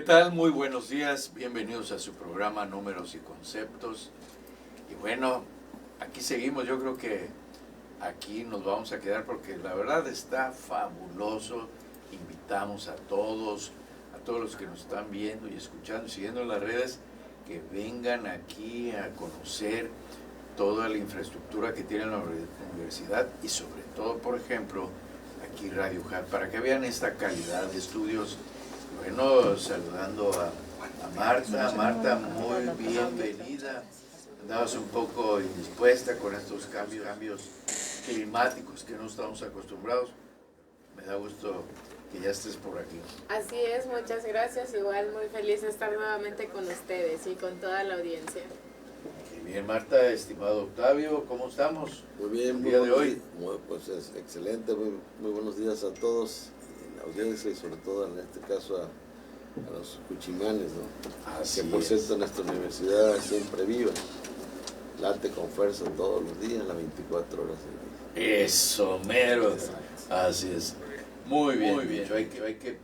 tal? Muy buenos días, bienvenidos a su programa Números y Conceptos. Y bueno, aquí seguimos, yo creo que aquí nos vamos a quedar porque la verdad está fabuloso. Invitamos a todos los que nos están viendo y escuchando y siguiendo en las redes, que vengan aquí a conocer toda la infraestructura que tiene la universidad y sobre todo, por ejemplo, aquí Radio Hat, para que vean esta calidad de estudios. Bueno, saludando a Marta. Marta, muy bienvenida. Andabas un poco indispuesta con estos cambios climáticos que no estamos acostumbrados. Me da gusto que ya estés por aquí. Así es, muchas gracias. Igual muy feliz de estar nuevamente con ustedes y con toda la audiencia. Qué bien, Marta. Estimado Octavio, ¿cómo estamos? Muy bien, el día de hoy. Pues es excelente, muy buenos días a todos en la audiencia y sobre todo en este caso a los cuchimanes, ¿no? Así que por es. cierto nuestra universidad siempre viva, late con fuerza todos los días, las 24 horas del día. Eso, mero. Así es. Muy bien. Hay que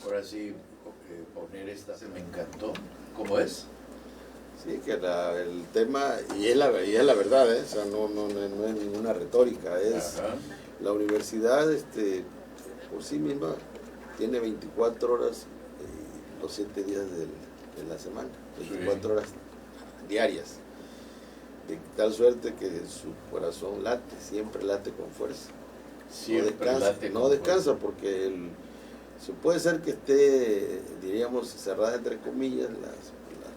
ahora sí, poner esta. Se me encantó. ¿Cómo es? Sí, que el tema, y es la verdad, o sea, no es ninguna retórica, es Ajá. la universidad por sí misma tiene 24 horas los 7 días de la semana, 24 horas diarias, de tal suerte que su corazón siempre late con fuerza. No descansa porque se puede ser que esté, diríamos, cerrada entre comillas las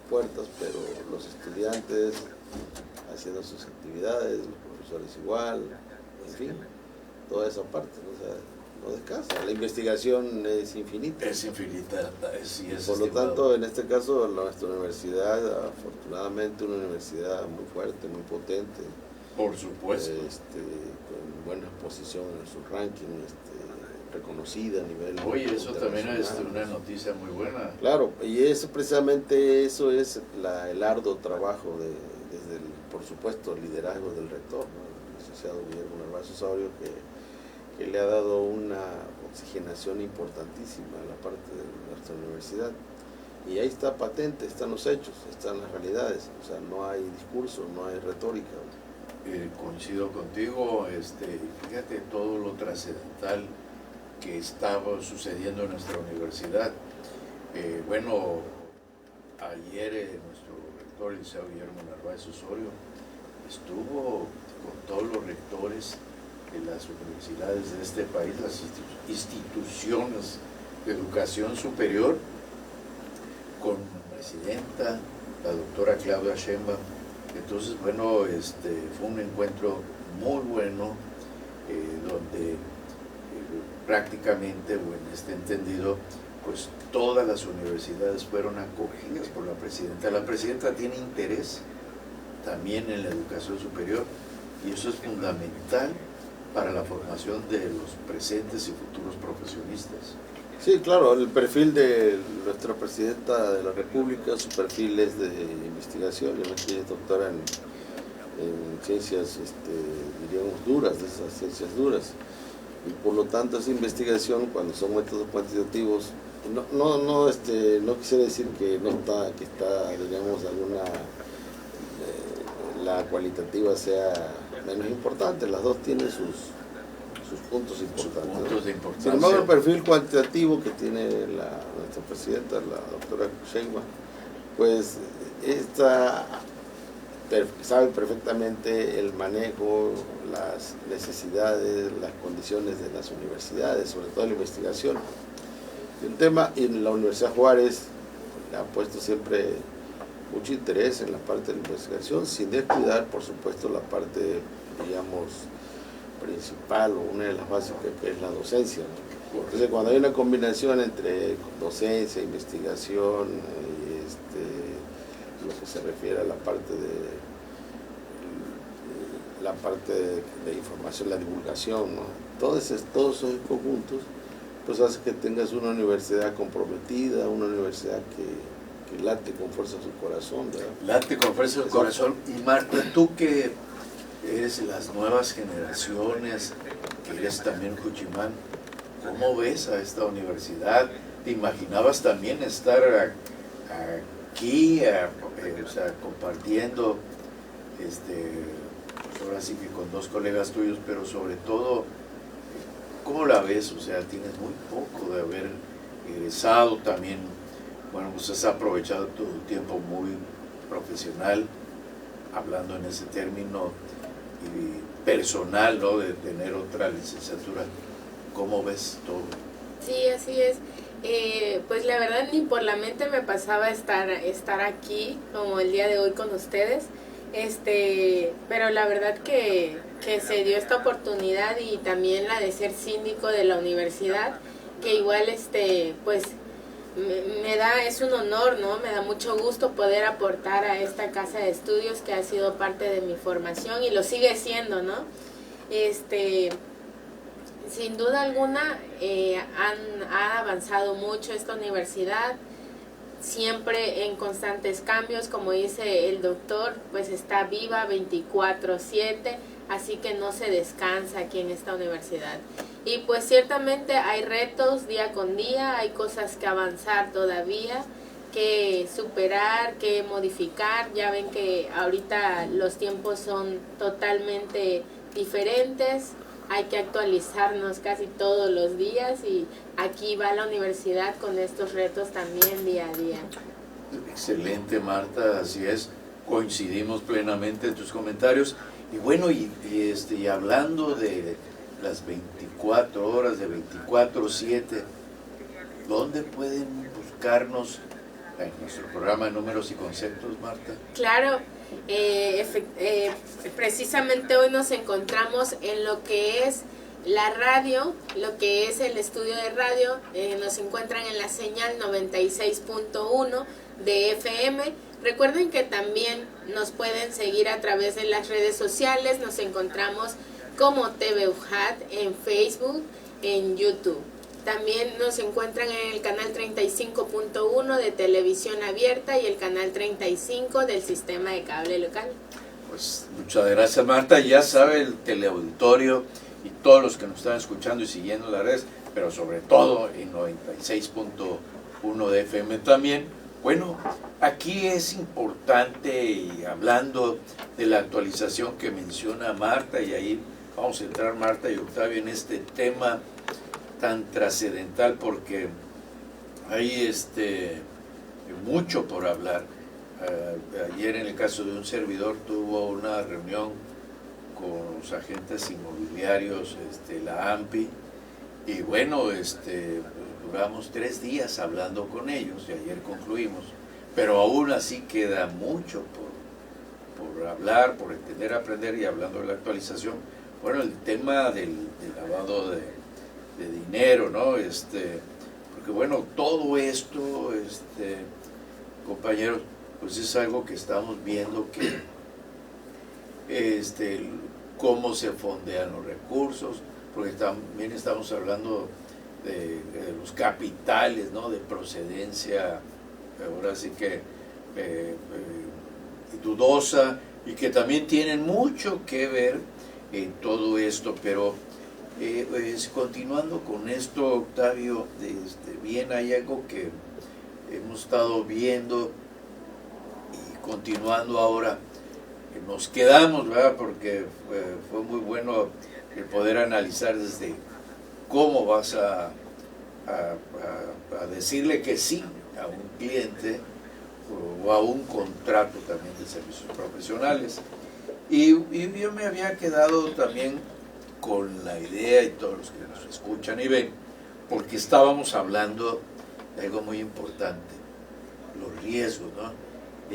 puertas, pero los estudiantes haciendo sus actividades, los profesores igual, en fin, toda esa parte, o sea, no descansa. La investigación es infinita. Es infinita, sí es. Por lo tanto, en este caso, nuestra universidad, afortunadamente, una universidad muy fuerte, muy potente. Por supuesto. Con buena posición en su ranking, reconocida a nivel Oye, eso también es internacional. una noticia muy buena. Claro, y precisamente eso es el arduo trabajo desde por supuesto, el liderazgo del rector, ¿no? El licenciado Guillermo Narváez Osorio, que le ha dado una oxigenación importantísima a la parte de nuestra universidad. Y ahí está patente, están los hechos, están las realidades, o sea, no hay discurso, no hay retórica. Coincido contigo, fíjate todo lo trascendental que estaba sucediendo en nuestra universidad. Bueno, ayer nuestro rector, el licenciado Guillermo Narváez Osorio, estuvo con todos los rectores de las universidades de este país, las instituciones de educación superior, con la presidenta, la doctora Claudia Sheinbaum. Entonces, bueno, fue un encuentro muy bueno, donde prácticamente, o en este entendido, pues todas las universidades fueron acogidas por la presidenta. La presidenta tiene interés también en la educación superior y eso es fundamental para la formación de los presentes y futuros profesionistas. Sí, claro, el perfil de nuestra presidenta de la República, su perfil es de investigación, ella es doctora en ciencias, diríamos, duras, de esas ciencias duras. Y por lo tanto esa investigación, cuando son métodos cuantitativos, no quisiera decir que está, digamos, la cualitativa sea menos importante, las dos tienen sus puntos importantes. Sin embargo, el perfil cuantitativo que tiene nuestra presidenta, la doctora Sheinbaum, pues sabe perfectamente el manejo, las necesidades, las condiciones de las universidades, sobre todo la investigación. El tema, en la Universidad Juárez le ha puesto siempre mucho interés en la parte de la investigación, sin descuidar, por supuesto, la parte, digamos, principal o una de las básicas, que es la docencia, ¿no? Entonces, cuando hay una combinación entre docencia, investigación, lo que se refiere a la parte de información, la divulgación, ¿no? Todos esos conjuntos, pues hace que tengas una universidad comprometida, una universidad que late con fuerza su corazón, ¿verdad? Late con fuerza su corazón. Y Marta, tú que eres las nuevas generaciones, que eres también Cuchimán, ¿cómo ves a esta universidad? ¿te imaginabas también estar aquí, o sea, compartiendo, pues ahora sí que con dos colegas tuyos, pero sobre todo, ¿cómo la ves? O sea, tienes muy poco de haber egresado también, bueno, pues has aprovechado tu tiempo muy profesional, hablando en ese término y personal, ¿no? De tener otra licenciatura. ¿Cómo ves todo? Sí, así es. Pues la verdad ni por la mente me pasaba estar aquí como el día de hoy con ustedes. Pero la verdad que se dio esta oportunidad y también la de ser síndico de la universidad, que igual pues es un honor, ¿no? Me da mucho gusto poder aportar a esta casa de estudios que ha sido parte de mi formación y lo sigue siendo, ¿no? Sin duda alguna ha avanzado mucho esta universidad, siempre en constantes cambios, como dice el doctor, pues está viva 24/7, así que no se descansa aquí en esta universidad. Y pues ciertamente hay retos día con día, hay cosas que avanzar todavía, que superar, que modificar. Ya ven que ahorita los tiempos son totalmente diferentes, hay que actualizarnos casi todos los días y aquí va la universidad con estos retos también día a día. Excelente, Marta, así es, coincidimos plenamente en tus comentarios. Y bueno, y hablando de las 24 horas, de 24/7, ¿dónde pueden buscarnos en nuestro programa de Números y Conceptos, Marta? Claro, precisamente hoy nos encontramos en lo que es la radio, lo que es el estudio de radio. Nos encuentran en la señal 96.1 de FM. Recuerden que también nos pueden seguir a través de las redes sociales. Nos encontramos como TV UJAT en Facebook, en YouTube. También nos encuentran en el canal 35.1 de televisión abierta y el canal 35 del sistema de cable local. Pues muchas gracias, Marta. Ya sabe el teleauditorio y todos los que nos están escuchando y siguiendo las redes, pero sobre todo en 96.1 de FM también. Bueno, aquí es importante, y hablando de la actualización que menciona Marta, y ahí vamos a entrar Marta y Octavio en este tema tan trascendental, porque hay mucho por hablar. Ayer, en el caso de un servidor, tuvo una reunión con los agentes inmobiliarios, la AMPI, y bueno, duramos 3 días hablando con ellos y ayer concluimos, pero aún así queda mucho por hablar, por entender, aprender. Y hablando de la actualización, bueno, el tema del lavado de dinero, ¿no? Porque bueno, todo esto, compañeros, pues es algo que estamos viendo, que cómo se fondean los recursos, porque también estamos hablando de los capitales, ¿no? De procedencia, ahora sí que dudosa, y que también tienen mucho que ver en todo esto. Pero continuando con esto, Octavio, bien, hay algo que hemos estado viendo y continuando ahora. Nos quedamos, ¿verdad? Porque fue muy bueno el poder analizar desde cómo vas a decirle que sí a un cliente o a un contrato también de servicios profesionales. Y yo me había quedado también con la idea, y todos los que nos escuchan y ven, porque estábamos hablando de algo muy importante, los riesgos, ¿no?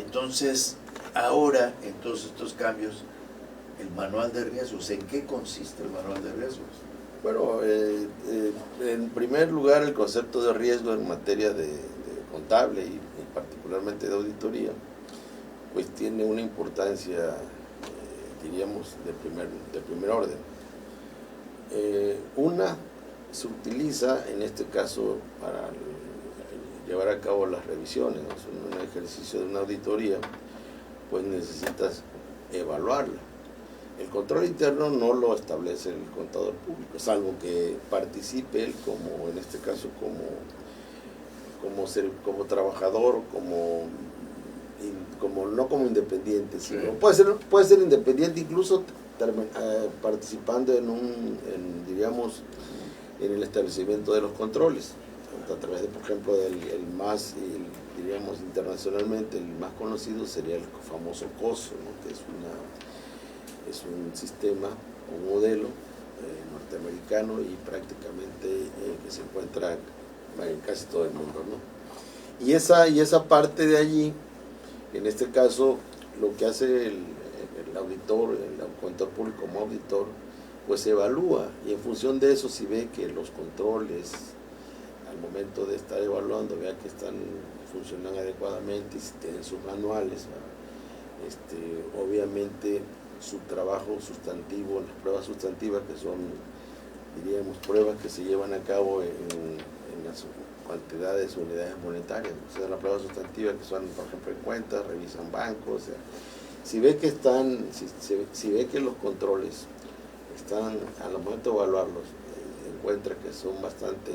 Entonces, ahora, en todos estos cambios, el manual de riesgos, ¿en qué consiste el manual de riesgos? Bueno, en primer lugar, el concepto de riesgo en materia de contable y particularmente de auditoría, pues tiene una importancia, diríamos, de primer orden. Una se utiliza en este caso para llevar a cabo las revisiones, ¿no? En un ejercicio de una auditoría, pues necesitas evaluarla. El control interno no lo establece el contador público, salvo que participe él, como en este caso como como trabajador, no como independiente, sino Sí. puede ser independiente incluso participando diríamos, en el establecimiento de los controles, a través de, por ejemplo, diríamos internacionalmente, el más conocido sería el famoso COSO, ¿no? Que es un sistema, un modelo norteamericano y prácticamente que se encuentra en casi todo el mundo, ¿no? Y esa parte de allí, en este caso, lo que hace el auditor, el contador público como auditor, pues evalúa, y en función de eso, si ve que los controles al momento de estar evaluando, vea que funcionan adecuadamente y si tienen sus manuales, obviamente su trabajo sustantivo, las pruebas sustantivas, que son, diríamos, pruebas que se llevan a cabo en las cantidades, unidades monetarias, o sea, las pruebas sustantivas que son, por ejemplo, en cuentas, revisan bancos, o sea, si ve que si ve que los controles están, al momento de evaluarlos, encuentra que son bastante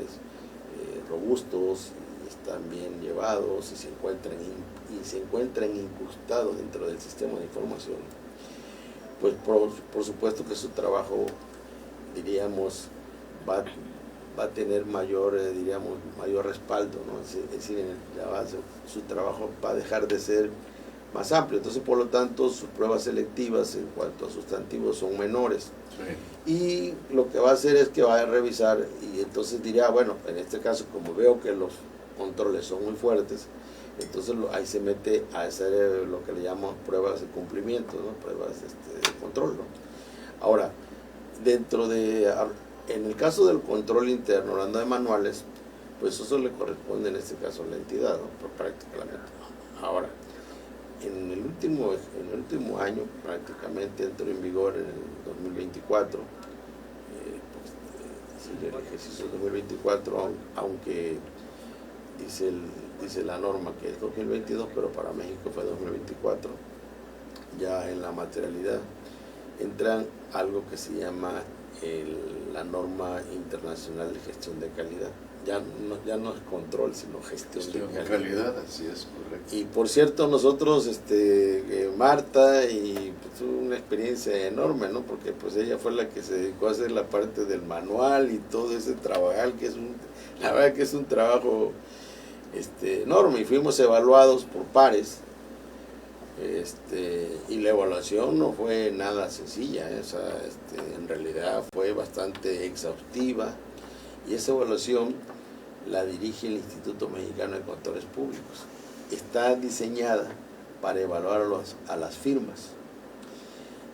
robustos, y están bien llevados y se encuentran incrustados dentro del sistema de información, pues por supuesto que su trabajo, diríamos, va a tener mayor respaldo, ¿no? Es decir, su trabajo va a dejar de ser más amplio. Entonces, por lo tanto, sus pruebas selectivas en cuanto a sustantivos son menores. Sí. Y lo que va a hacer es que va a revisar y entonces diría, bueno, en este caso, como veo que los controles son muy fuertes, entonces ahí se mete a hacer lo que le llamamos pruebas de cumplimiento, ¿no? Pruebas de control, ¿no? Ahora, en el caso del control interno, hablando de manuales, pues eso le corresponde en este caso a la entidad, ¿no? Prácticamente. Ahora, en el último año, prácticamente entró en vigor en el 2024, sigue el ejercicio 2024, aunque dice la norma que es 2022, pero para México fue 2024, ya en la materialidad entran algo que se llama la norma internacional de gestión de calidad. Ya no es control, sino gestión de calidad. Así es, correcto. Y por cierto, nosotros, Marta, y pues, tuvo una experiencia enorme, ¿no? Porque pues ella fue la que se dedicó a hacer la parte del manual y todo ese trabajo, la verdad que es un trabajo enorme, y fuimos evaluados por pares, y la evaluación no fue nada sencilla, en realidad fue bastante exhaustiva, y esa evaluación la dirige el Instituto Mexicano de Contadores Públicos. Está diseñada para evaluar a las firmas,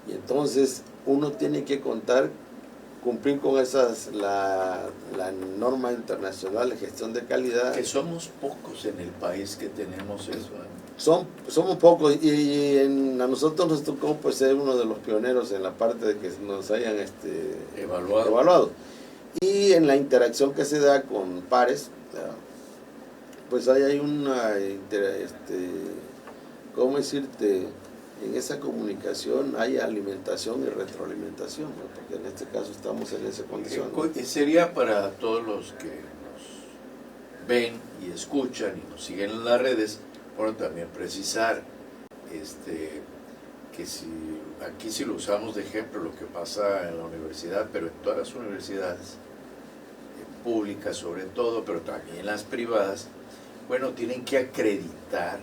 y entonces uno tiene que cumplir con la norma internacional de gestión de calidad. Que somos pocos en el país que tenemos eso, ¿eh? Somos pocos, y a nosotros nos tocó pues ser uno de los pioneros en la parte de que nos hayan evaluado. Y en la interacción que se da con pares, pues ahí hay una, ¿cómo decirte? En esa comunicación hay alimentación y retroalimentación, ¿no? Porque en este caso estamos en esa condición, ¿no? Sería para todos los que nos ven y escuchan y nos siguen en las redes, bueno, también precisar que si lo usamos de ejemplo, lo que pasa en la universidad, pero en todas las universidades públicas sobre todo, pero también las privadas, bueno, tienen que acreditar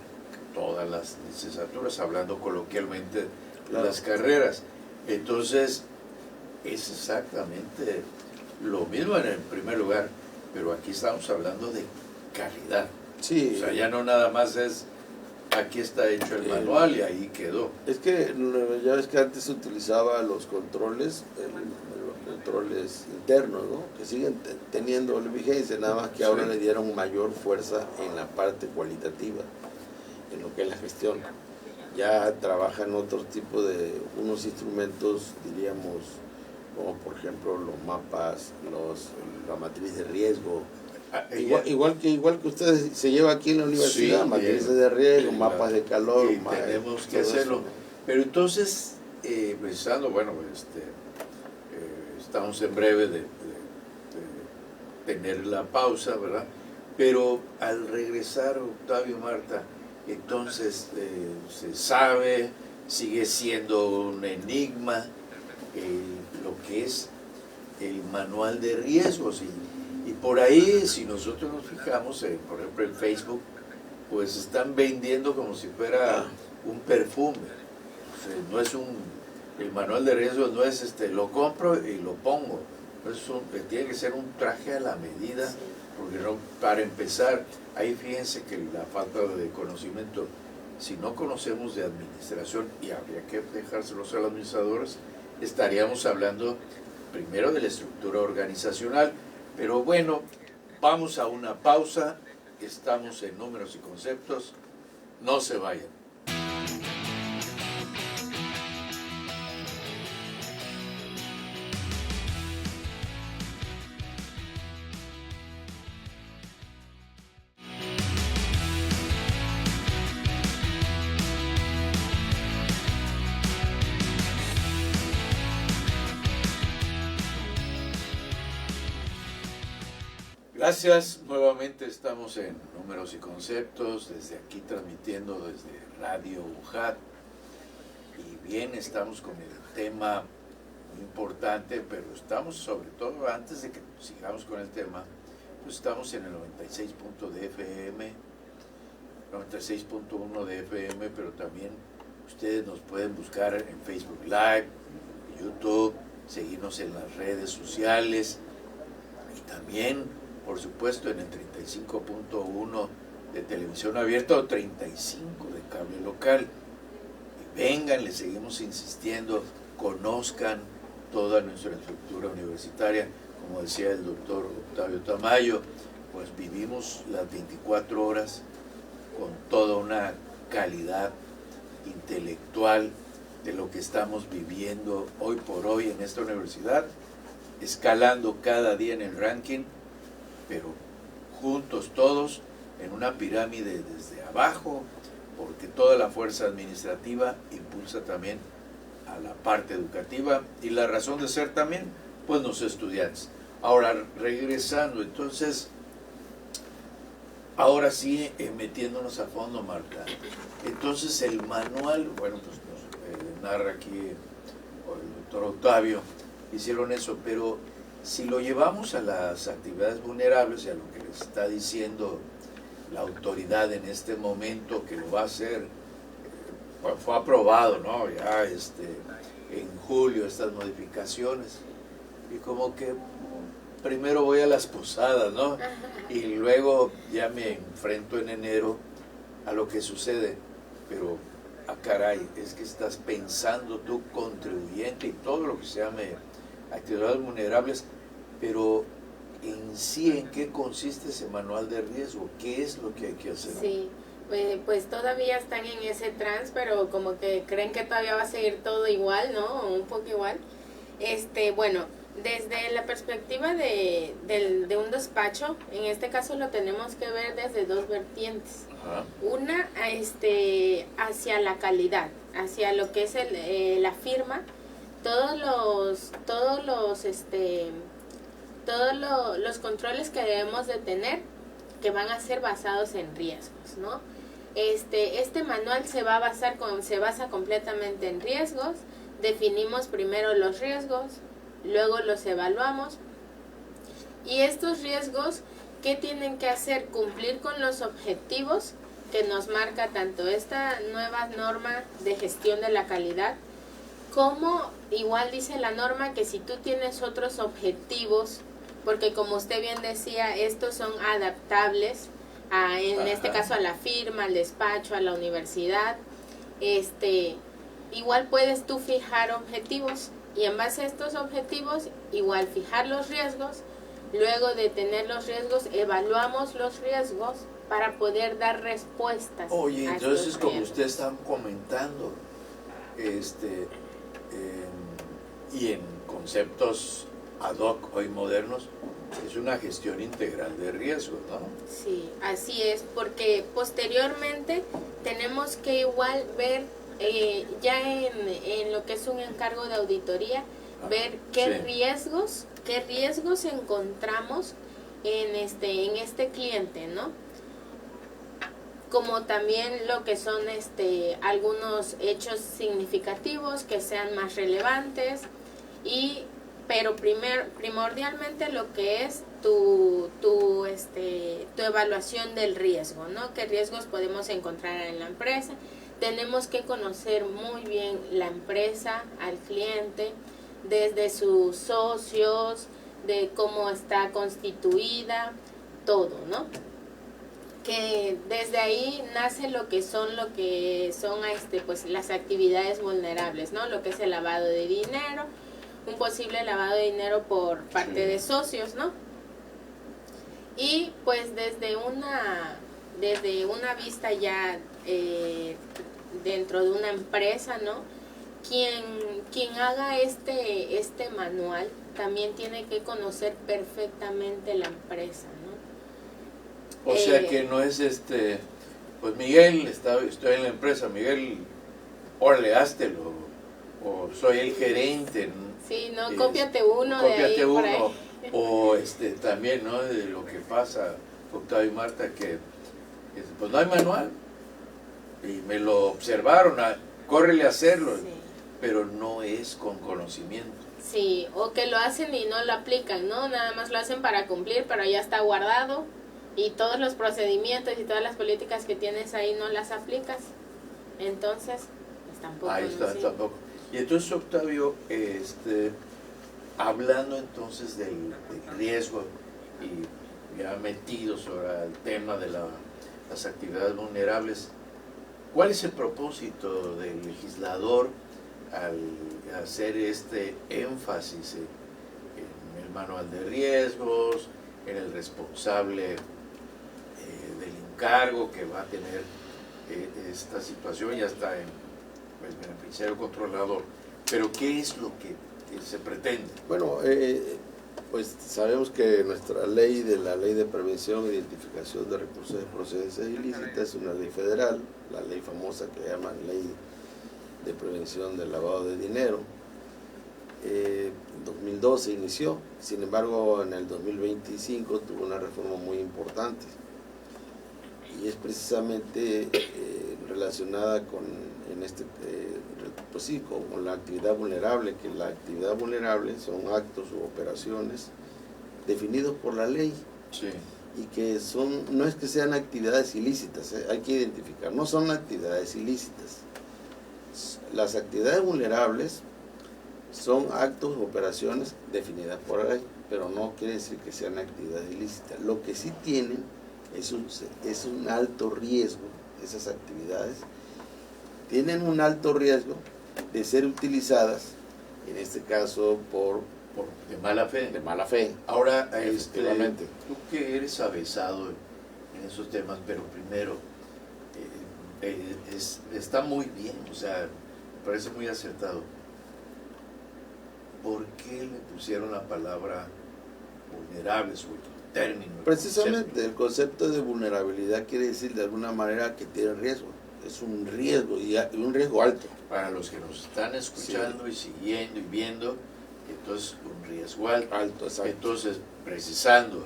todas las licenciaturas, hablando coloquialmente, claro, las carreras. Entonces, es exactamente lo mismo en el primer lugar, pero aquí estamos hablando de calidad. Sí. O sea, ya no nada más es, aquí está hecho el manual y ahí quedó. Es que ya ves que antes se utilizaba los controles, los controles internos, ¿no? Que siguen teniendo vigencia, nada más que ahora le dieron mayor fuerza en la parte cualitativa, en lo que es la gestión. Ya trabajan otro tipo de unos instrumentos, diríamos, como por ejemplo los mapas, la matriz de riesgo. Igual que ustedes se lleva aquí en la universidad, sí, matrices de riesgo, mapas de calor. Tenemos que hacerlo. Eso. Pero entonces, pensando, bueno, estamos en breve de tener la pausa, ¿verdad? Pero al regresar, Octavio, Marta, entonces se sabe, sigue siendo un enigma lo que es el manual de riesgos. Y por ahí, si nosotros nos fijamos, por ejemplo en Facebook, pues están vendiendo como si fuera un perfume. O sea, no es el manual de riesgos no es lo compro y lo pongo. Tiene que ser un traje a la medida, porque no, para empezar, ahí fíjense que la falta de conocimiento, si no conocemos de administración, y habría que dejárselos a los administradores, estaríamos hablando primero de la estructura organizacional. Pero bueno, vamos a una pausa, estamos en Números y Conceptos, no se vayan. Gracias, nuevamente estamos en Números y Conceptos, desde aquí transmitiendo desde Radio UJAT. Y bien, estamos con el tema muy importante, pero estamos sobre todo, antes de que sigamos con el tema, pues estamos en el 96.1 de FM, 96.1 de FM, pero también ustedes nos pueden buscar en Facebook Live, YouTube, seguirnos en las redes sociales y también, por supuesto, en el 35.1 de televisión abierta o 35 de cable local. Y vengan, les seguimos insistiendo, conozcan toda nuestra estructura universitaria. Como decía el doctor Octavio Tamayo, pues vivimos las 24 horas con toda una calidad intelectual de lo que estamos viviendo hoy por hoy en esta universidad, escalando cada día en el ranking, pero juntos todos en una pirámide desde abajo, porque toda la fuerza administrativa impulsa también a la parte educativa y la razón de ser también, pues los estudiantes. Ahora, regresando, entonces, ahora sí, metiéndonos a fondo, Marta, entonces el manual, bueno, pues nos narra aquí el doctor Octavio, hicieron eso, pero si lo llevamos a las actividades vulnerables y a lo que les está diciendo la autoridad en este momento, que lo va a hacer, fue aprobado, ¿no? Ya en julio estas modificaciones, y como que primero voy a las posadas, ¿no? Y luego ya me enfrento en enero a lo que sucede, pero caray, es que estás pensando tú, contribuyente, y todo lo que se llame actividades vulnerables, pero en sí, ¿en qué consiste ese manual de riesgo? ¿Qué es lo que hay que hacer? Sí, pues todavía están en ese trance, pero como que creen que todavía va a seguir todo igual, ¿no? Un poco igual. Bueno, desde la perspectiva de un despacho, en este caso lo tenemos que ver desde dos vertientes. Ajá. Una, hacia la calidad, hacia lo que es la firma, todos los controles que debemos de tener, que van a ser basados en riesgos, ¿no? Este manual se basa completamente en riesgos. Definimos primero los riesgos, luego los evaluamos, y estos riesgos, ¿qué tienen que hacer? Cumplir con los objetivos que nos marca tanto esta nueva norma de gestión de la calidad, como igual dice la norma que si tú tienes otros objetivos, porque como usted bien decía, estos son adaptables en este caso a la firma, al despacho, a la universidad, igual puedes tú fijar objetivos, y en base a estos objetivos igual fijar los riesgos. Luego de tener los riesgos, evaluamos los riesgos para poder dar respuestas. Oye, a entonces estos como riesgos. ustedes están comentando, y en conceptos ad hoc hoy modernos, es una gestión integral de riesgos, ¿no? Sí, así es, porque posteriormente tenemos que igual ver, ya en lo que es un encargo de auditoría, ver qué riesgos encontramos en este cliente, ¿no? Como también lo que son algunos hechos significativos que sean más relevantes, pero primordialmente lo que es tu evaluación del riesgo, ¿no? ¿Qué riesgos podemos encontrar en la empresa? Tenemos que conocer muy bien la empresa, al cliente, desde sus socios, de cómo está constituida, todo, ¿no? Que desde ahí nace lo que son pues las actividades vulnerables, ¿no? Lo que es el lavado de dinero, un posible lavado de dinero por parte de socios, ¿no? Y pues desde una vista ya dentro de una empresa, ¿no? Quien haga este manual también tiene que conocer perfectamente la empresa, ¿no? O sea que no es pues Miguel, estoy en la empresa, Miguel, órale, háztelo, o soy el gerente, ¿no? Sí, no, cópiate uno de ahí, por ahí. O también, ¿no? De lo que pasa, Octavio y Marta, que pues no hay manual, y me lo observaron, córrele a hacerlo, Sí. pero no es con conocimiento. Sí, o que lo hacen y no lo aplican, ¿no? Nada más lo hacen para cumplir, pero ya está guardado y todos los procedimientos y todas las políticas que tienes ahí no las aplicas. Entonces, pues tampoco. Ahí está, tampoco. Y entonces, Octavio, hablando entonces del riesgo y ya metido sobre el tema de las actividades vulnerables, ¿cuál es el propósito del legislador al hacer este énfasis en el manual de riesgos, en el responsable del encargo que va a tener esta situación? Ya está en el beneficiario controlador, pero ¿qué es lo que se pretende? Bueno, pues sabemos que nuestra ley de prevención e identificación de recursos de procedencia ilícita es una ley federal, la ley famosa que llaman ley de prevención del lavado de dinero. En 2012 inició, sin embargo en el 2025 tuvo una reforma muy importante y es precisamente relacionada con pues sí, con la actividad vulnerable, que la actividad vulnerable son actos u operaciones definidos por la ley. Sí. Y que no es que sean actividades ilícitas, hay que identificar, no son actividades ilícitas. Las actividades vulnerables son actos u operaciones definidas por la ley, pero no quiere decir que sean actividades ilícitas. Lo que sí tienen es un alto riesgo, esas actividades tienen un alto riesgo de ser utilizadas, en este caso de mala fe. De mala fe. Ahora, efectivamente. Tú que eres avesado en esos temas, pero primero, está muy bien, o sea, me parece muy acertado. ¿Por qué le pusieron la palabra vulnerables o el término? Precisamente el concepto de vulnerabilidad quiere decir de alguna manera que tiene riesgo. Es un riesgo y un riesgo alto. Para los que nos están escuchando, sí, y siguiendo y viendo, entonces un riesgo alto. Exacto. Entonces, precisando,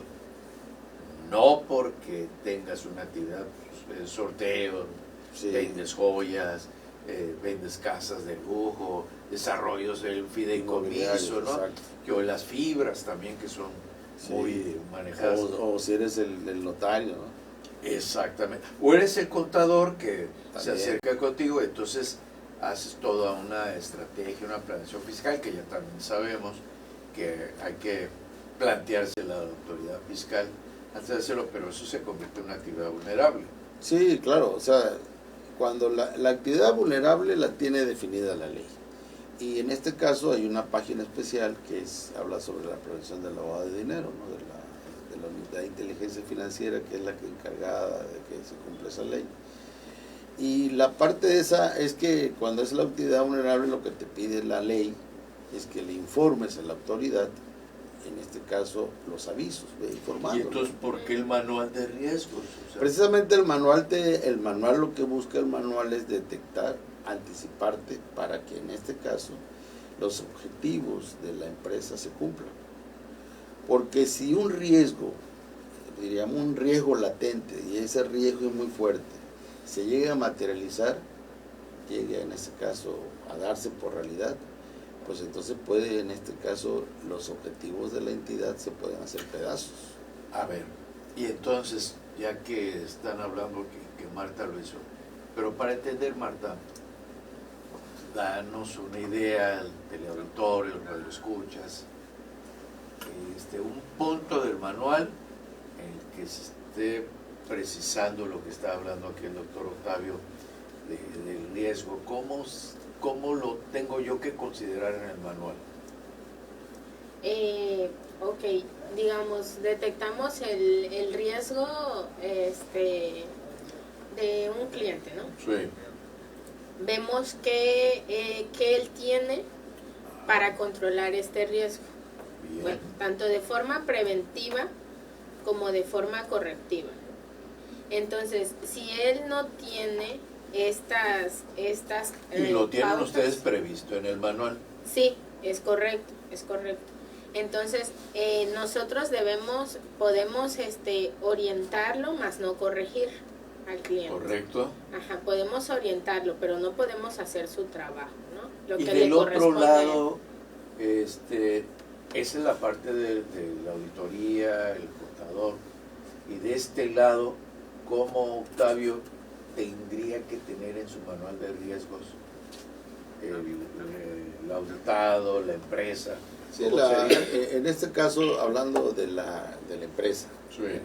no porque tengas una actividad, pues, sorteo, sí, vendes joyas, vendes casas de lujo, desarrollos del fideicomiso, ¿no? Que, o las fibras también, que son, sí, muy manejadas. O si eres el notario, ¿no? Exactamente. O eres el contador que también se acerca contigo, entonces haces toda una estrategia, una planeación fiscal, que ya también sabemos que hay que plantearse la autoridad fiscal antes de hacerlo, pero eso se convierte en una actividad vulnerable. Sí, claro, o sea, cuando la actividad vulnerable la tiene definida la ley. Y en este caso hay una página especial que habla sobre la prevención del lavado de dinero, ¿no? de la Unidad de Inteligencia Financiera, que es la que encargada de que se cumpla esa ley. Y la parte de esa es que cuando es la actividad vulnerable, lo que te pide la ley es que le informes a la autoridad, en este caso los avisos, ve informando. ¿Y entonces por qué el manual de riesgos? O sea, precisamente el manual lo que busca el manual es detectar, anticiparte, para que en este caso los objetivos de la empresa se cumplan. Porque si un riesgo diríamos, un riesgo latente, y ese riesgo es muy fuerte, se llega a materializar, llega en este caso a darse por realidad, pues entonces puede, en este caso, los objetivos de la entidad se pueden hacer pedazos. A ver, y entonces, ya que están hablando que Marta lo hizo, pero para entender, Marta, danos una idea, el teleauditorio, el radioescuchas, un punto del manual en el que se esté precisando lo que está hablando aquí el doctor Octavio del riesgo. ¿Cómo lo tengo yo que considerar en el manual? Ok, digamos, detectamos el riesgo de un cliente, ¿no? Sí. Vemos que él tiene para controlar este riesgo. Bien. Bueno, tanto de forma preventiva como de forma correctiva. Entonces, si él no tiene estas ¿Y lo tienen pautas, ustedes previsto en el manual? sí, es correcto. Entonces, nosotros podemos orientarlo, más no corregir al cliente. Correcto. Ajá, podemos orientarlo, pero no podemos hacer su trabajo, ¿no? Lo Y que del le otro corresponde a él. lado, esa es la parte de la auditoría, el contador. Y de este lado, ¿cómo Octavio tendría que tener en su manual de riesgos el auditado, la empresa? Sí, ¿Cómo sería? en este caso, hablando de la empresa, Sí. el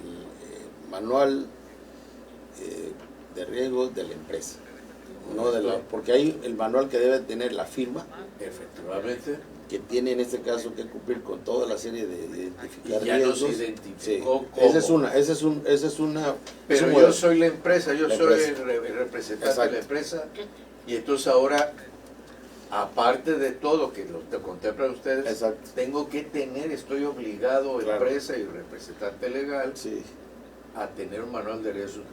manual de riesgos de la empresa, no de porque hay el manual que debe tener la firma, Efectivamente. que tiene en este caso que cumplir con toda la serie de identificar Y ya nos riesgos. identificó Sí, esa es una Pero es un yo modelo. soy la empresa, yo La soy empresa. el representante Exacto. de la empresa, y entonces ahora, aparte de todo que lo contemplan ustedes, Exacto. tengo que tener, estoy obligado, Claro. empresa y representante legal, Sí. a tener un manual de riesgos.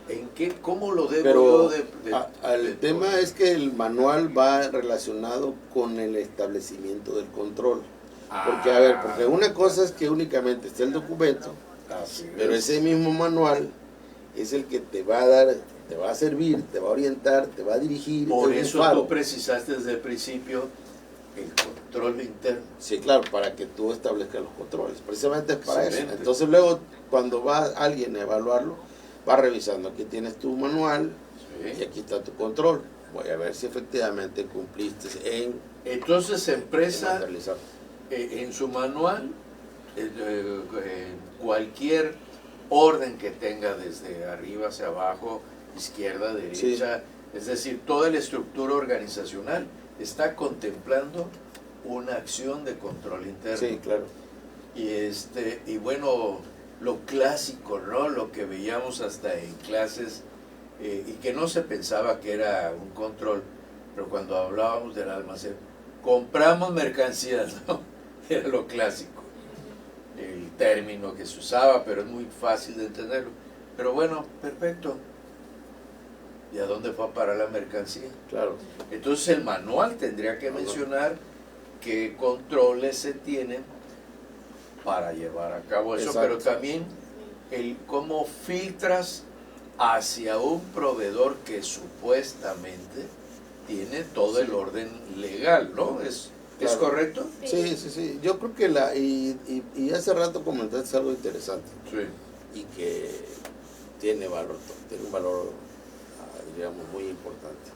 ¿Cómo lo debo Pero yo el tema es que el manual va relacionado con el establecimiento del control. Porque, a ver, porque una cosa es que únicamente esté el documento, Así pero es. ese mismo manual es el que te va a dar, te va a servir, te va a orientar, te va a dirigir. Por es un eso faro. tú precisaste desde el principio el control interno. Sí, claro, para que tú establezcas los controles. Precisamente es para eso. Excelente. Entonces luego, cuando va alguien a evaluarlo, va revisando. Aquí tienes tu manual y ¿Sí? aquí está tu control. Voy a ver si efectivamente cumpliste Entonces, empresa, materializar. en su manual, cualquier orden que tenga desde arriba hacia abajo, izquierda, derecha, es decir, toda la estructura organizacional está contemplando una acción de control interno. Sí, claro. Y bueno, lo clásico, ¿no? Lo que veíamos hasta en clases, y que no se pensaba que era un control, pero cuando hablábamos del almacén, compramos mercancías, ¿no? Era lo clásico, el término que se usaba, pero es muy fácil de entenderlo. Pero bueno, perfecto. ¿Y a dónde fue a parar la mercancía? Claro. Entonces el manual tendría que mencionar qué controles se tienen para llevar a cabo eso, Exacto. pero también el cómo filtras hacia un proveedor que supuestamente tiene todo el orden legal, ¿no? ¿Es Claro. correcto? Sí. Yo creo que y hace rato comentaste algo interesante Sí. y que tiene un valor, digamos, muy importante.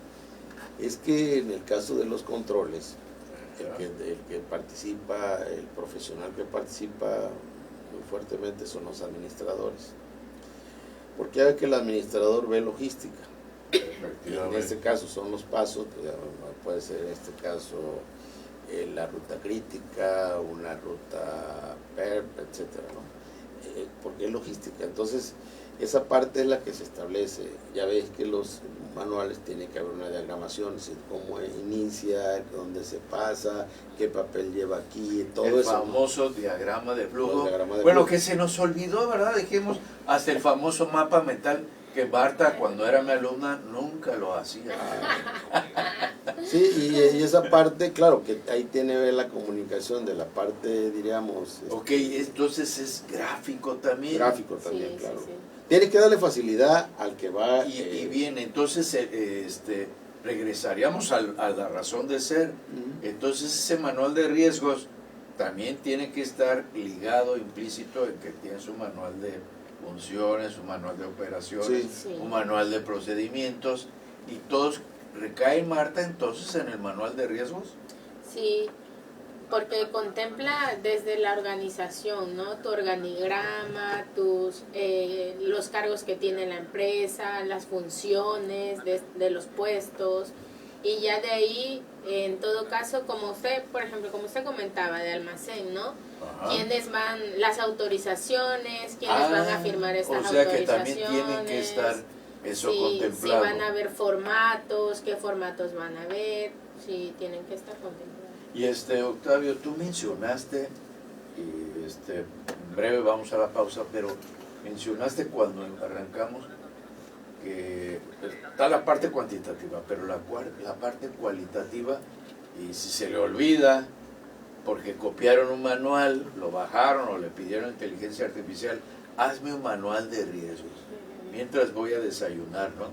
Es que en el caso de los controles, el que participa, el profesional que participa muy fuertemente son los administradores. Porque hay que el administrador ve logística. En este caso son los pasos, puede ser en este caso la ruta crítica, una ruta PERP, etcétera, ¿no? Porque es logística. Entonces, esa parte es la que se establece. Ya ves que los manuales tienen que haber una diagramación, es decir, cómo inicia, dónde se pasa, qué papel lleva aquí, todo el eso. famoso diagrama de flujo. El diagrama de Bueno, flujo. que se nos olvidó, ¿verdad? Dijimos, hasta el famoso mapa mental, que Marta, cuando era mi alumna, nunca lo hacía. Sí, y esa parte, claro, que ahí tiene que ver la comunicación de la parte, diríamos... Ok, entonces es gráfico también. Gráfico también, Sí, claro. sí, sí. Tiene que darle facilidad al que va... Y bien, entonces regresaríamos a la razón de ser. Ujú. Entonces ese manual de riesgos también tiene que estar ligado, implícito, en que tiene su manual de funciones, su manual de operaciones, Sí. Sí. un manual de procedimientos, y todos recaen, Marta, entonces en el manual de riesgos. Sí, porque contempla desde la organización, ¿no? Tu organigrama, los cargos que tiene la empresa, las funciones de los puestos, y ya de ahí, en todo caso, como usted, por ejemplo, como usted comentaba de almacén, ¿no? Ajá. ¿Quiénes van, las autorizaciones, quiénes van a firmar estas o sea que autorizaciones? también tiene que estar eso Sí, contemplado. si van a haber formatos, qué formatos van a haber, sí, tienen que estar contemplados. Y Octavio, tú mencionaste, y en breve vamos a la pausa, pero mencionaste cuando arrancamos que está la parte cuantitativa, pero la parte cualitativa, y si se le olvida, porque copiaron un manual, lo bajaron o le pidieron inteligencia artificial, hazme un manual de riesgos, mientras voy a desayunar, ¿no?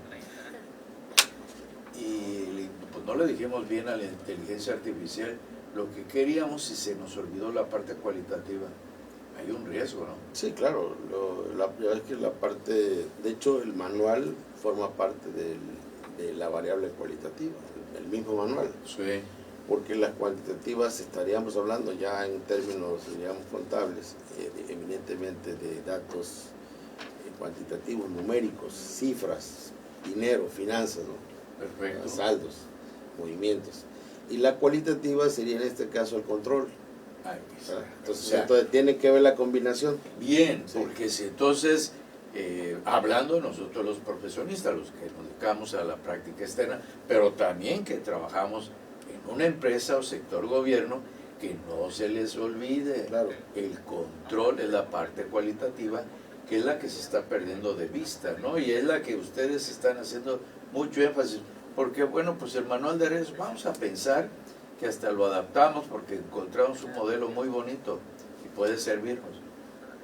Y pues no le dijimos bien a la inteligencia artificial lo que queríamos y se nos olvidó la parte cualitativa. Hay un riesgo, ¿no? Sí, claro, ya es que la parte, de hecho el manual forma parte de la variable cualitativa, el mismo manual, Sí. porque las cuantitativas estaríamos hablando ya en términos, digamos, contables, eminentemente de datos cuantitativos, numéricos, cifras, dinero, finanzas, ¿no? Perfecto. Saldos, movimientos. Y la cualitativa sería en este caso el control. Ay, ¿Verdad? Entonces, o sea, entonces tiene que ver la combinación. bien, Sí. porque si entonces, hablando nosotros los profesionistas, los que nos dedicamos a la práctica externa, pero también que trabajamos en una empresa o sector gobierno, que no se les olvide, Claro. el control es la parte cualitativa, que es la que se está perdiendo de vista, ¿no? Y es la que ustedes están haciendo mucho énfasis, porque bueno, pues el manual de riesgos, vamos a pensar que hasta lo adaptamos porque encontramos un modelo muy bonito y puede servirnos,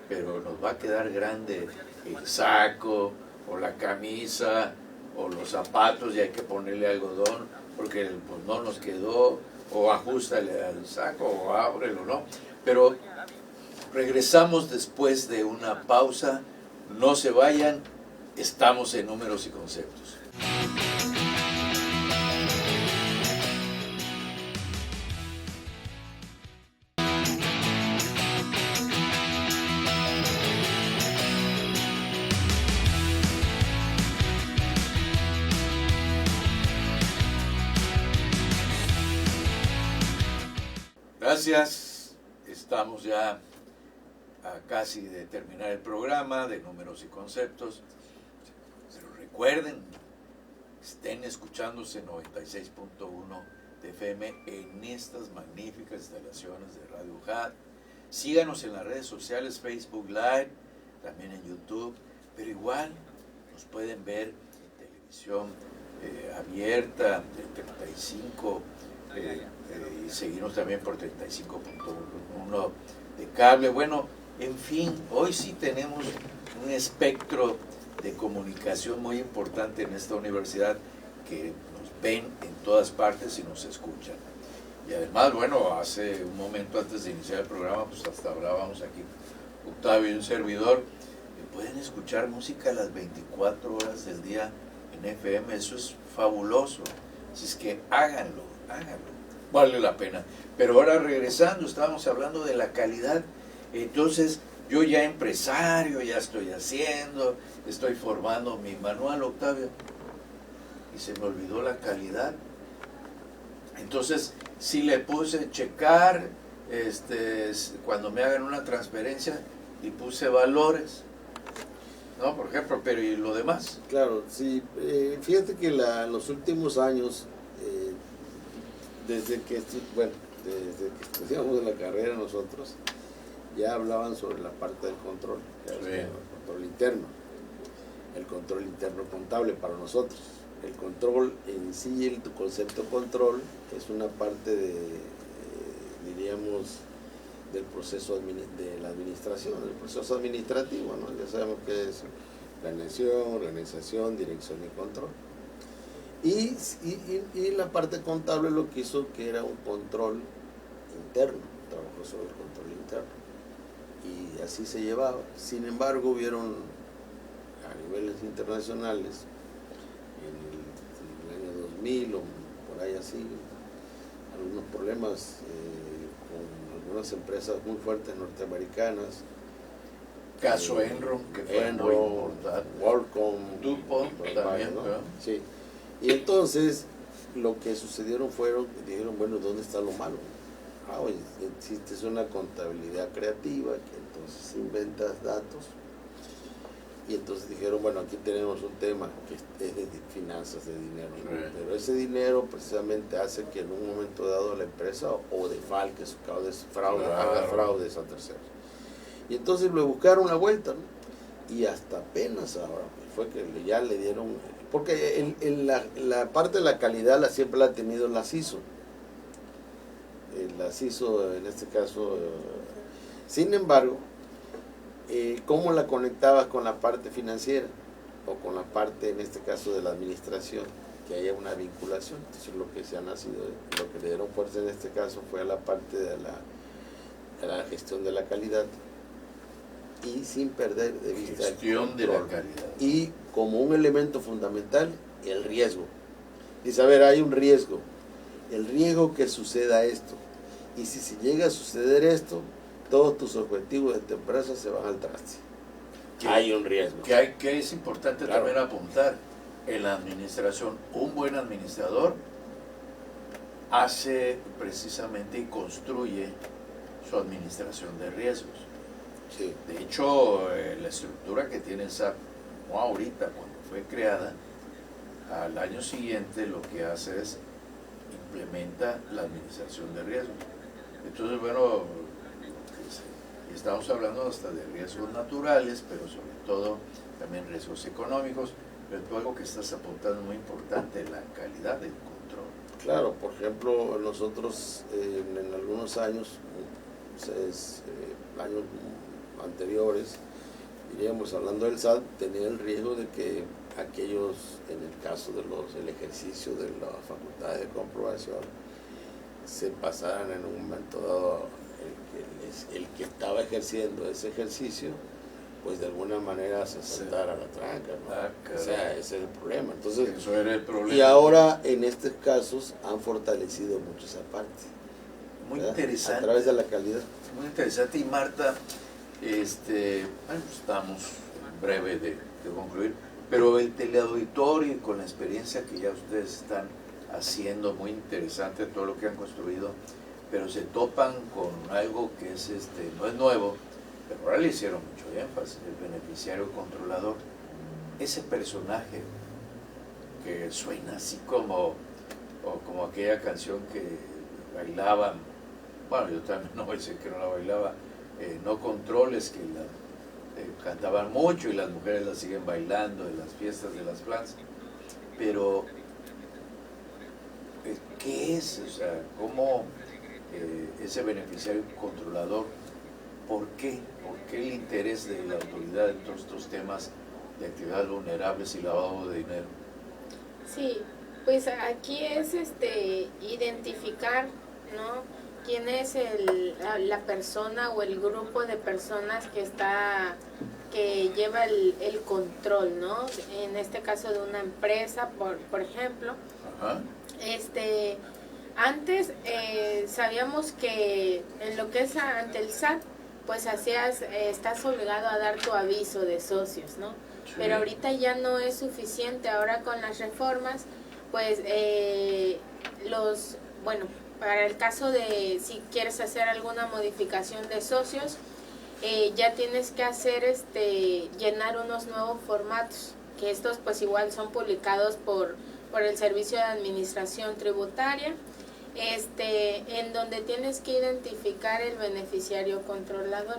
pero nos va a quedar grande el saco o la camisa o los zapatos y hay que ponerle algodón porque pues, no nos quedó, o ajustale al saco o ábrelo, ¿no? Pero regresamos después de una pausa, no se vayan, estamos en Números y Conceptos. Gracias, estamos ya a casi de terminar el programa de Números y Conceptos, pero recuerden, estén escuchándose 96.1 de FM en estas magníficas instalaciones de Radio UJAT. Síganos en las redes sociales, Facebook Live, también en YouTube, pero igual nos pueden ver en televisión abierta de 35 y seguirnos también por 35.1 de cable. Bueno, en fin, hoy sí tenemos un espectro de comunicación muy importante en esta universidad, que nos ven en todas partes y nos escuchan. Y además, bueno, hace un momento antes de iniciar el programa, pues hasta hablábamos aquí, Octavio y un servidor, pueden escuchar música las 24 horas del día en FM, eso es fabuloso. Así es que háganlo, vale la pena. Pero ahora regresando, estábamos hablando de la calidad. Entonces, yo ya empresario, ya estoy formando mi manual, Octavio, y se me olvidó la calidad. Entonces, si le puse checar, cuando me hagan una transferencia, y puse valores, ¿no? Por ejemplo, pero ¿y lo demás? Claro, sí. Fíjate que en los últimos años, desde que estudiamos la carrera nosotros, ya hablaban sobre la parte del control, Sí. el control interno contable para nosotros, el control en sí, el concepto control, es una parte de, diríamos, del proceso de la administración, del proceso administrativo, ¿no? Ya sabemos que es planeación, organización, dirección y control. Y la parte contable lo que hizo que era un control interno, trabajó sobre el control interno. Y así se llevaba. Sin embargo, hubieron a niveles internacionales, en el año 2000 o por ahí así, algunos problemas con algunas empresas muy fuertes norteamericanas. Caso Enron, que fue muy importante. WorldCom, DuPont también, ¿no? ¿verdad? Sí. Y entonces lo que sucedieron fueron, dijeron, bueno, ¿dónde está lo malo? Oye, existe una contabilidad creativa que entonces inventas datos. Y entonces dijeron, bueno, aquí tenemos un tema que es de finanzas, de dinero, ¿no? Pero ese dinero precisamente hace que en un momento dado la empresa o defalque, haga fraudes a terceros. Y entonces le buscaron la vuelta, ¿no? Y hasta apenas ahora fue que ya le dieron, porque la parte de la calidad siempre la ha tenido la CISO. La CISO en este caso, sin embargo, ¿cómo la conectabas con la parte financiera o con la parte, en este caso, de la administración? Que haya una vinculación. Entonces lo que se ha nacido, lo que le dieron fuerza en este caso fue a la parte de la gestión de la calidad y sin perder de vista gestión de la calidad. Y como un elemento fundamental, el riesgo. Dice, a ver, hay un riesgo. El riesgo que suceda esto. Y si llega a suceder esto, todos tus objetivos de tu empresa se van al traste. Hay un riesgo. Que es importante Claro. también apuntar. En la administración, un buen administrador hace precisamente y construye su administración de riesgos. Sí. De hecho, la estructura que tiene SAP ahorita, cuando fue creada, al año siguiente lo que hace es implementa la administración de riesgos. Entonces, bueno, estamos hablando hasta de riesgos naturales, pero sobre todo también riesgos económicos, pero tú algo que estás apuntando muy importante, la calidad del control. Claro, por ejemplo, nosotros en algunos años, años anteriores, diríamos, hablando del SAT, tenía el riesgo de que aquellos, en el caso del ejercicio de las facultades de comprobación, se pasaran en un momento dado, el que estaba ejerciendo ese ejercicio, pues de alguna manera se saltara a la tranca, ¿no? O sea, ese es el problema. Entonces, eso era el problema. Y ahora en estos casos han fortalecido mucho esa parte. Muy ¿verdad? interesante. A través de la calidad. Muy interesante. Y Marta, bueno, estamos en breve de concluir, pero el teleauditorio y con la experiencia que ya ustedes están haciendo, muy interesante todo lo que han construido, pero se topan con algo que es no es nuevo, pero ahora le hicieron mucho énfasis, el beneficiario controlador. Ese personaje que suena así como aquella canción que bailaban, bueno, yo también no voy a decir que no la bailaba, No Controles, que la cantaban mucho y las mujeres la siguen bailando en las fiestas de las plazas, pero ¿qué es? O sea, ¿cómo ese beneficiario controlador? ¿Por qué? ¿Por qué el interés de la autoridad en todos estos temas de actividades vulnerables y lavado de dinero? Sí, pues aquí es identificar, ¿no? Quién es la persona o el grupo de personas que lleva el control, ¿no? En este caso de una empresa, por ejemplo. Ajá. Antes sabíamos que en lo que es ante el SAT, pues estás obligado a dar tu aviso de socios, ¿no? Sí. Pero ahorita ya no es suficiente. Ahora con las reformas, pues para el caso de si quieres hacer alguna modificación de socios, ya tienes que llenar unos nuevos formatos, que estos pues igual son publicados por el Servicio de Administración Tributaria, en donde tienes que identificar el beneficiario controlador.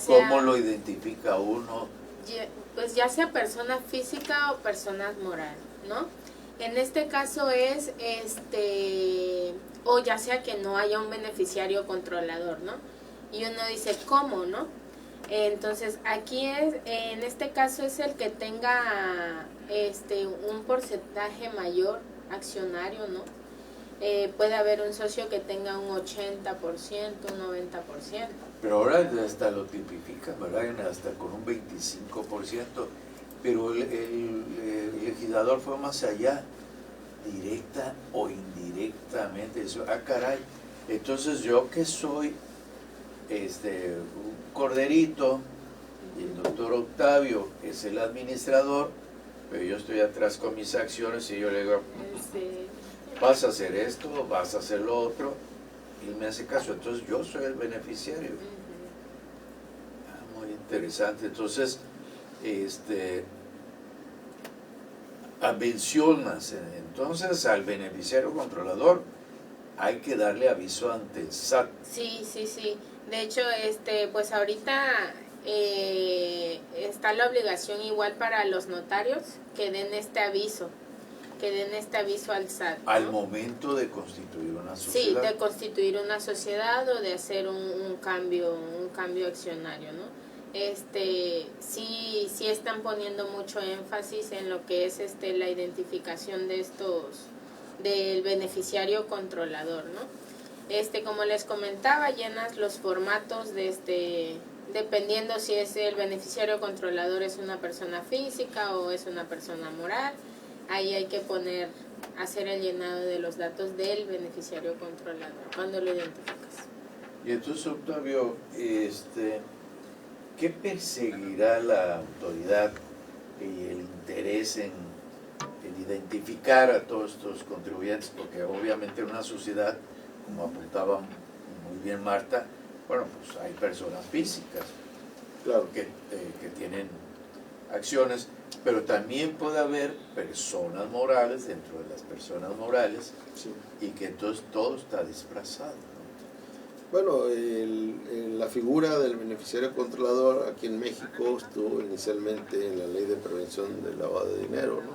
¿Cómo lo identifica uno? Pues ya sea persona física o persona moral. ¿no? En este caso es, o ya sea que no haya un beneficiario controlador, ¿no? Y uno dice, ¿cómo, no? Entonces, aquí es, en este caso es el que tenga un porcentaje mayor accionario, ¿no? Puede haber un socio que tenga un 80%, un 90%. Pero ahora hasta lo tipifican, ¿verdad? Hasta con un 25%. Pero el legislador fue más allá, directa o indirectamente. Eso, caray. Entonces yo que soy un corderito y el doctor Octavio es el administrador, pero yo estoy atrás con mis acciones y yo le digo, vas a hacer esto, vas a hacer lo otro, y él me hace caso, entonces yo soy el beneficiario. Muy interesante. Entonces, mencionas entonces al beneficiario controlador hay que darle aviso ante el SAT. Sí. De hecho, pues ahorita está la obligación igual para los notarios que den este aviso al SAT, ¿no? Al momento de constituir una sociedad. Sí, de constituir una sociedad o de hacer un cambio accionario, ¿no? Sí están poniendo mucho énfasis en lo que es la identificación del beneficiario controlador, ¿no? Como les comentaba, llenas los formatos dependiendo si es el beneficiario controlador es una persona física o es una persona moral. Ahí hay que hacer el llenado de los datos del beneficiario controlador cuando lo identificas. Y entonces, Octavio, ¿qué perseguirá la autoridad y el interés en identificar a todos estos contribuyentes? Porque obviamente en una sociedad, como apuntaba muy bien Marta, bueno, pues hay personas físicas, claro, que tienen acciones, pero también puede haber personas morales dentro de las personas morales, sí. Y que entonces todo está disfrazado, ¿no? Bueno, la figura del beneficiario controlador aquí en México estuvo inicialmente en la Ley de Prevención del Lavado de Dinero, ¿no?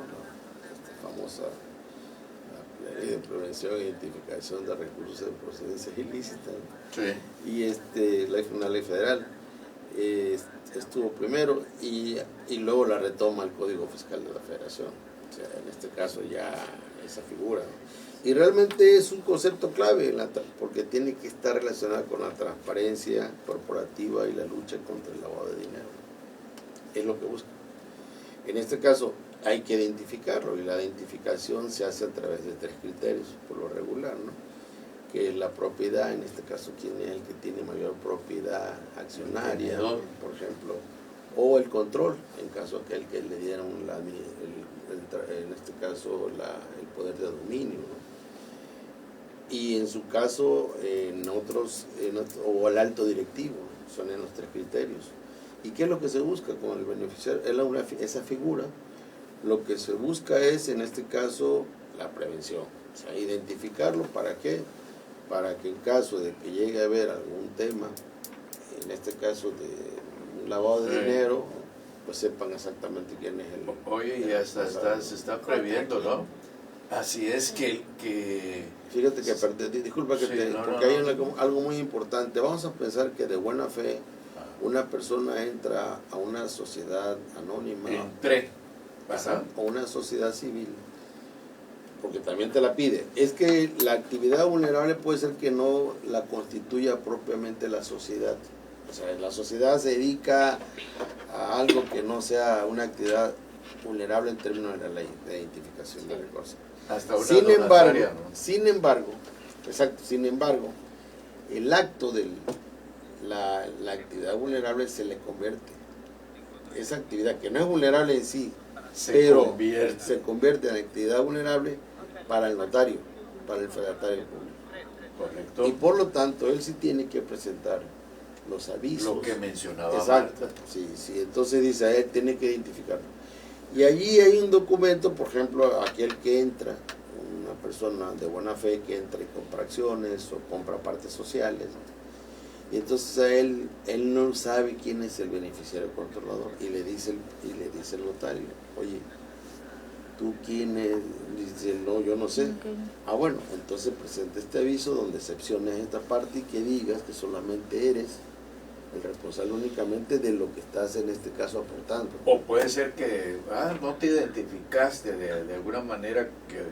La famosa la Ley de Prevención e Identificación de Recursos de Procedencia Ilícita, ¿no? Sí. Y una ley federal estuvo primero y luego la retoma el Código Fiscal de la Federación. O sea, en este caso ya esa figura, ¿no? Y realmente es un concepto clave porque tiene que estar relacionado con la transparencia corporativa y la lucha contra el lavado de dinero. Es lo que busca. En este caso hay que identificarlo y la identificación se hace a través de 3 criterios por lo regular, ¿no? Que es la propiedad, en este caso quién es el que tiene mayor propiedad accionaria, por ejemplo, o el control, en caso aquel que le dieron en este caso el poder de dominio, ¿no? Y en su caso, o el alto directivo, son en los 3 criterios. ¿Y qué es lo que se busca con el beneficiario? Esa figura, lo que se busca es, en este caso, la prevención. O sea, identificarlo, ¿para qué? Para que en caso de que llegue a haber algún tema, en este caso de un lavado de dinero, pues sepan exactamente quién es el... Oye, ya se está previendo, ¿no? Así es que... Fíjate que, disculpa que porque hay algo muy importante. Vamos a pensar que de buena fe una persona entra a una sociedad anónima o una sociedad civil, porque también te la pide. Es que la actividad vulnerable puede ser que no la constituya propiamente la sociedad. O sea, la sociedad se dedica a algo que no sea una actividad vulnerable en términos de la ley de identificación de recursos. Hasta una sin embargo, el acto de la actividad vulnerable se le convierte. Esa actividad que no es vulnerable en sí, se convierte en actividad vulnerable para el notario, para el fedatario público. Correcto. Y por lo tanto, él sí tiene que presentar los avisos. Lo que mencionaba Exacto. Marta. Sí, entonces dice, él tiene que identificarlo. Y allí hay un documento, por ejemplo, aquel que entra, una persona de buena fe que entra y compra acciones o compra partes sociales, y entonces a él no sabe quién es el beneficiario controlador y le dice el notario, oye, ¿tú quién es? Dice, no, yo no sé. Okay. Ah, bueno, entonces presenta este aviso donde excepciones esta parte y que digas que solamente eres el responsable únicamente de lo que estás en este caso aportando. O puede ser que no te identificaste de alguna manera que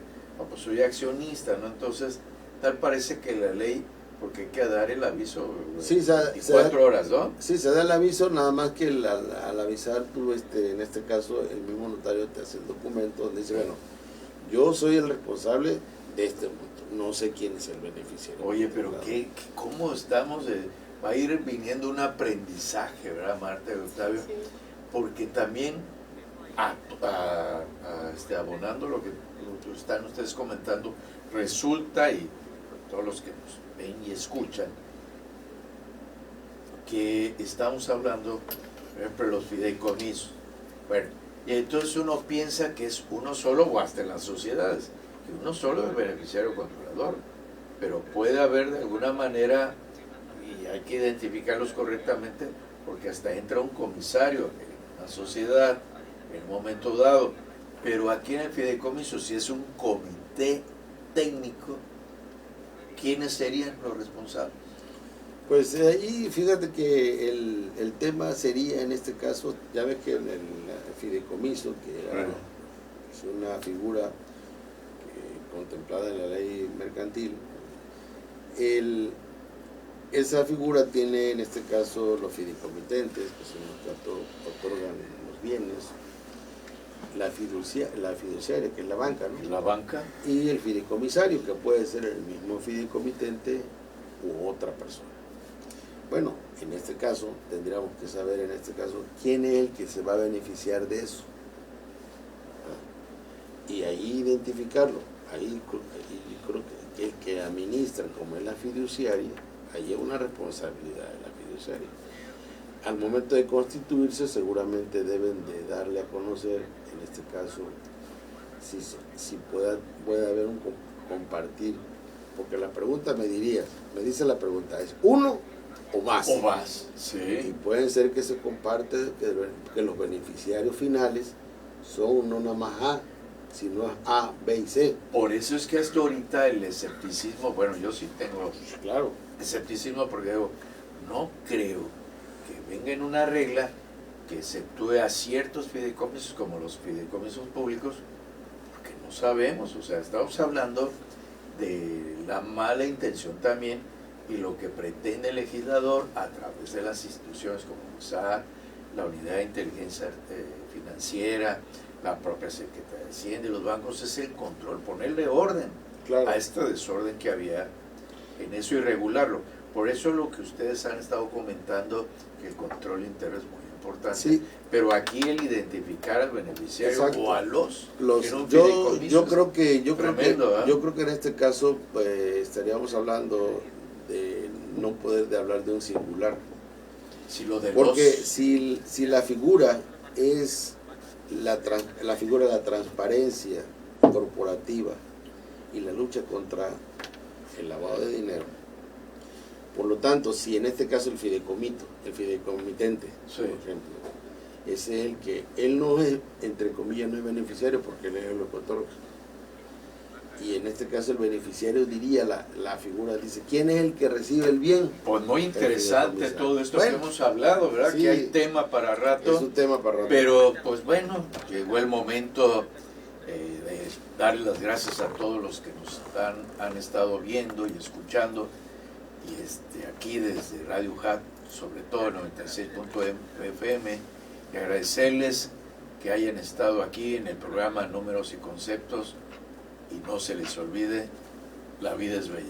pues soy accionista, ¿no? Entonces, tal parece que la ley, porque hay que dar el aviso Sí, 24 horas, ¿no? Sí, se da el aviso, nada más que al avisar tú, en este caso, el mismo notario te hace el documento donde dice, bueno, yo soy el responsable de este monto, no sé quién es el beneficiario. Oye, pero ¿cómo estamos? Va a ir viniendo un aprendizaje, ¿verdad, Marta y Octavio? Sí. Porque también, abonando lo que están ustedes comentando, resulta, y todos los que nos ven y escuchan, que estamos hablando, por ejemplo, de los fideicomisos. Bueno, y entonces uno piensa que es uno solo, o hasta en las sociedades, que uno solo es el beneficiario controlador, pero puede haber de alguna manera, y hay que identificarlos correctamente, porque hasta entra un comisario en una sociedad en un momento dado, pero aquí en el fideicomiso, si es un comité técnico, ¿quiénes serían los responsables? Pues ahí fíjate que el tema sería en este caso, ya ves que en el fideicomiso, que era, es una figura contemplada en la ley mercantil, esa figura tiene en este caso los fideicomitentes, que son los que otorgan los bienes, la fiduciaria, que es la banca, ¿no? La banca. Y el fideicomisario, que puede ser el mismo fideicomitente u otra persona. Bueno, en este caso, tendríamos que saber quién es el que se va a beneficiar de eso. Y ahí identificarlo. Ahí creo que el que administra, como es la fiduciaria, ahí hay una responsabilidad de la fiduciaria. Al momento de constituirse, seguramente deben de darle a conocer, en este caso, si puede haber un compartir, porque la pregunta me dice la pregunta, ¿es uno o más? O más, Y sí. pueden ser que se comparte, que los beneficiarios finales son no nada más A, sino A, B y C. Por eso es que hasta ahorita el escepticismo, bueno, yo sí tengo Claro. escepticismo porque digo, no creo que venga en una regla que exceptúe a ciertos fideicomisos como los fideicomisos públicos, porque no sabemos, o sea, estamos hablando de la mala intención también y lo que pretende el legislador a través de las instituciones como USAR, la Unidad de Inteligencia Financiera, la propia Secretaría de Hacienda y los bancos, es el control, ponerle orden Claro. a este desorden que había en eso y regularlo. Por eso lo que ustedes han estado comentando, que el control interno es muy importante, Sí. pero aquí el identificar al beneficiario Exacto. o a los en un yo fideicomiso creo que tremendo, ¿eh? yo creo que en este caso pues, estaríamos hablando de no poder de hablar de un singular, si lo de porque los, si la figura es la figura de la transparencia corporativa y la lucha contra el lavado de dinero, por lo tanto, si en este caso el fideicomitente, sí, por ejemplo, ese es el que, él no es, entre comillas, no es beneficiario porque él es el locutor. Y en este caso el beneficiario diría, la figura dice, ¿quién es el que recibe el bien? pues muy interesante fideicomisario. todo esto Bueno, que hemos hablado, ¿verdad? sí, Que hay tema para rato. Es un tema para rato. Pero pues bueno, llegó el momento de darle las gracias a todos los que nos han estado viendo y escuchando, y aquí desde Radio Hat, sobre todo 96.fm, y agradecerles que hayan estado aquí en el programa Números y Conceptos, y no se les olvide, la vida es bella.